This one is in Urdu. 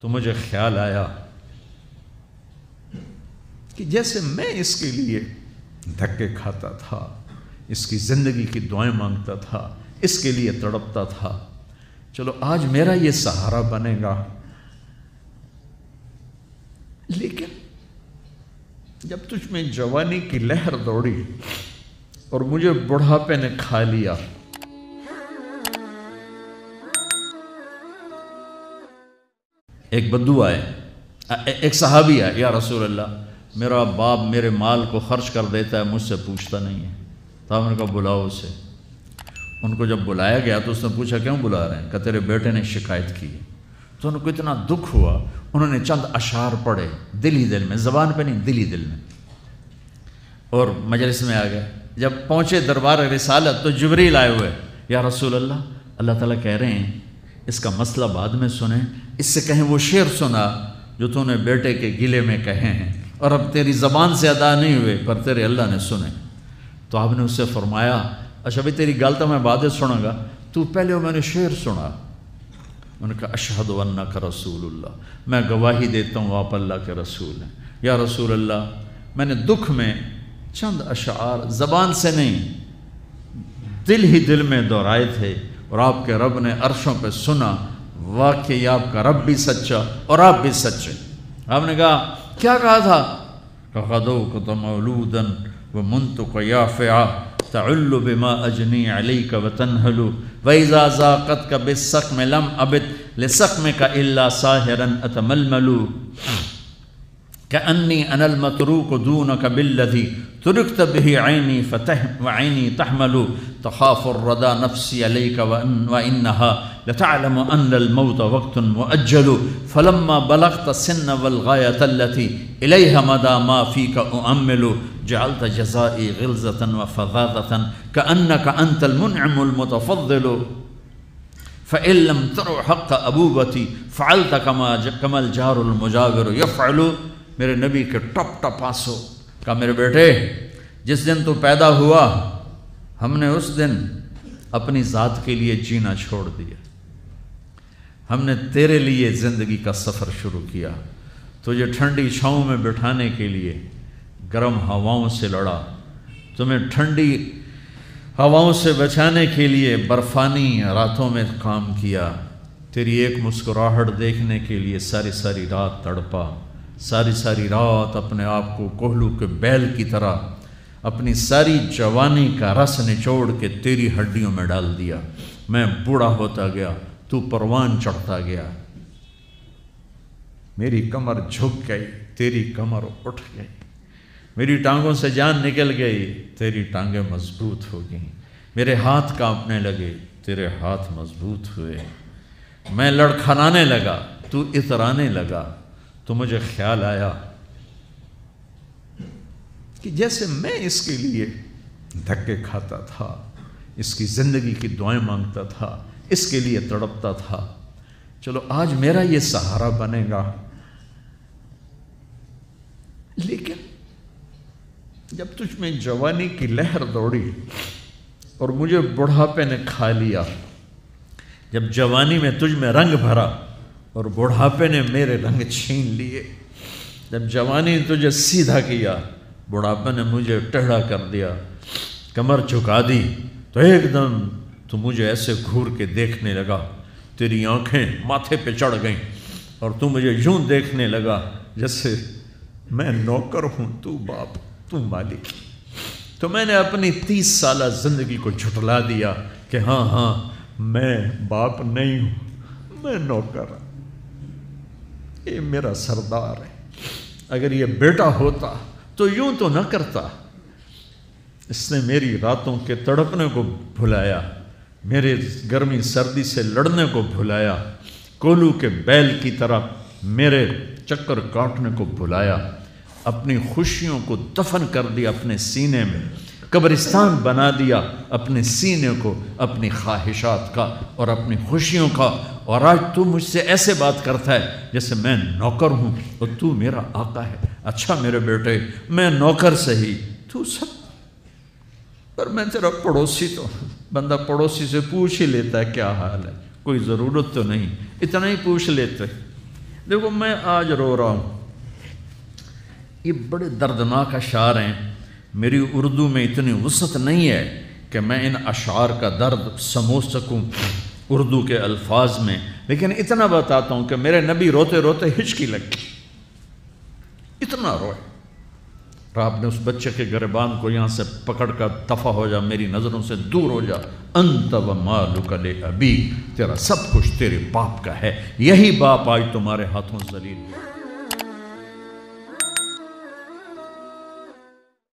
تو مجھے خیال آیا کہ جیسے میں اس کے لیے دھکے کھاتا تھا، اس کی زندگی کی دعائیں مانگتا تھا، اس کے لیے تڑپتا تھا، چلو آج میرا یہ سہارا بنے گا۔ لیکن جب تجھ میں جوانی کی لہر دوڑی اور مجھے بڑھاپے نے کھا لیا، ایک بدو آئے، ایک صحابی آئے، یا رسول اللہ میرا باپ میرے مال کو خرچ کر دیتا ہے، مجھ سے پوچھتا نہیں ہے۔ تو ہم نے کہا بلاؤ اسے۔ ان کو جب بلایا گیا تو اس نے پوچھا کیوں بلا رہے ہیں؟ کہ تیرے بیٹے نے شکایت کی ہے۔ تو ان کو اتنا دکھ ہوا، انہوں نے چند اشعار پڑھے دل ہی دل میں، زبان پہ نہیں، دل ہی دل میں، اور مجلس میں آ گئے۔ جب پہنچے دربار رسالت تو جبریل آئے ہوئے، یا رسول اللہ اللہ تعالیٰ کہہ رہے ہیں اس کا مسئلہ بعد میں سنیں، اس سے کہیں وہ شعر سنا جو تو نے بیٹے کے گلے میں کہے ہیں اور اب تیری زبان سے ادا نہیں ہوئے پر تیرے اللہ نے سنے۔ تو آپ نے اس سے فرمایا اچھا بھئی تیری گل تو میں بعد سنوں گا، تو پہلے میں نے شعر سنا۔ انہوں نے کہا اشہد انک رسول اللہ، میں گواہی دیتا ہوں آپ اللہ کے رسول ہیں۔ یا رسول اللہ میں نے دکھ میں چند اشعار زبان سے نہیں دل ہی دل میں دہرائے تھے اور آپ کے رب نے عرشوں پہ سنا، واقعی آپ کا رب بھی سچا اور آپ بھی سچے۔ آپ نے کہا کیا کہا تھا؟ غدوت مولودا ومنتق یافعا تعل بما اجنی علیک وتنہل وإذا ذاقتک بالسقم لم ابت لسقمک الا ساہرا اتململ کأنی انا المتروک دونک بالذی ترکت به عینی وعینی تحمل تخاف الردى نفسی علیک وإنها لتعلم ان الموت وقت مؤجل فلما بلغت السن والغایة التي الیها مدى ما فیک اؤمل جعلت جزائی غلظة وفظاظة كأنك انت المنعم المتفضل فإن لم تر حق ابوبتی فعلت كما الجار المجاور يفعل۔ میرے نبی کے ٹپ ٹپ آنسو۔ کہا میرے بیٹے جس دن تو پیدا ہوا ہم نے اس دن اپنی ذات کے لیے جینا چھوڑ دیا، ہم نے تیرے لیے زندگی کا سفر شروع کیا، تجھے ٹھنڈی چھاؤں میں بٹھانے کے لیے گرم ہواؤں سے لڑا، تمہیں ٹھنڈی ہواؤں سے بچانے کے لیے برفانی راتوں میں کام کیا، تیری ایک مسکراہٹ دیکھنے کے لیے ساری ساری رات تڑپا، ساری ساری رات اپنے آپ کو کوہلو کے بیل کی طرح اپنی ساری جوانی کا رس نچوڑ کے تیری ہڈیوں میں ڈال دیا۔ میں بوڑھا ہوتا گیا، تو پروان چڑھتا گیا، میری کمر جھک گئی، تیری کمر اٹھ گئی، میری ٹانگوں سے جان نکل گئی، تیری ٹانگیں مضبوط ہو گئیں، میرے ہاتھ کانپنے لگے، تیرے ہاتھ مضبوط ہوئے، میں لڑکھڑانے لگا، تو اترانے لگا۔ تو مجھے خیال آیا کہ جیسے میں اس کے لیے دھکے کھاتا تھا، اس کی زندگی کی دعائیں مانگتا تھا، اس کے لیے تڑپتا تھا، چلو آج میرا یہ سہارا بنے گا۔ لیکن جب تجھ میں جوانی کی لہر دوڑی اور مجھے بڑھاپے نے کھا لیا، جب جوانی میں تجھ میں رنگ بھرا اور بڑھاپے نے میرے رنگ چھین لیے، جب جوانی تجھے سیدھا کیا بڑھاپے نے مجھے ٹیڑھا کر دیا، کمر جھکا دی تو ایک دم تو مجھے ایسے گھور کے دیکھنے لگا، تیری آنکھیں ماتھے پہ چڑھ گئیں اور تو مجھے یوں دیکھنے لگا جیسے میں نوکر ہوں تو باپ تو مالک۔ تو میں نے اپنی 30 سالہ زندگی کو جھٹلا دیا کہ ہاں میں باپ نہیں ہوں، میں نوکر ہوں، یہ میرا سردار ہے، اگر یہ بیٹا ہوتا تو یوں تو نہ کرتا۔ اس نے میری راتوں کے تڑپنے کو بھلایا، میرے گرمی سردی سے لڑنے کو بھلایا، کولو کے بیل کی طرح میرے چکر کاٹنے کو بھلایا، اپنی خوشیوں کو دفن کر دیا اپنے سینے میں، قبرستان بنا دیا اپنے سینے کو، اپنی خواہشات کا اور اپنی خوشیوں کا، اور آج تو مجھ سے ایسے بات کرتا ہے جیسے میں نوکر ہوں اور تو میرا آقا ہے۔ اچھا میرے بیٹے میں نوکر سہی، تو سب، پر میں تیرا پڑوسی تو، بندہ پڑوسی سے پوچھ ہی لیتا ہے کیا حال ہے، کوئی ضرورت تو نہیں، اتنا ہی پوچھ لیتے، دیکھو میں آج رو رہا ہوں، یہ بڑے دردناک اشعار ہیں، میری اردو میں اتنی وسعت نہیں ہے کہ میں ان اشعار کا درد سمجھ سکوں اردو کے الفاظ میں، لیکن اتنا بتاتا ہوں کہ میرے نبی روتے روتے ہچکی لگی، اتنا روئے۔ آپ نے اس بچے کے گریبان کو یہاں سے پکڑ کر دفع ہو جا، میری نظروں سے دور ہو جا، انت و مالک لابیک، تیرا سب کچھ تیرے باپ کا ہے، یہی باپ آج تمہارے ہاتھوں ذلیل ہے۔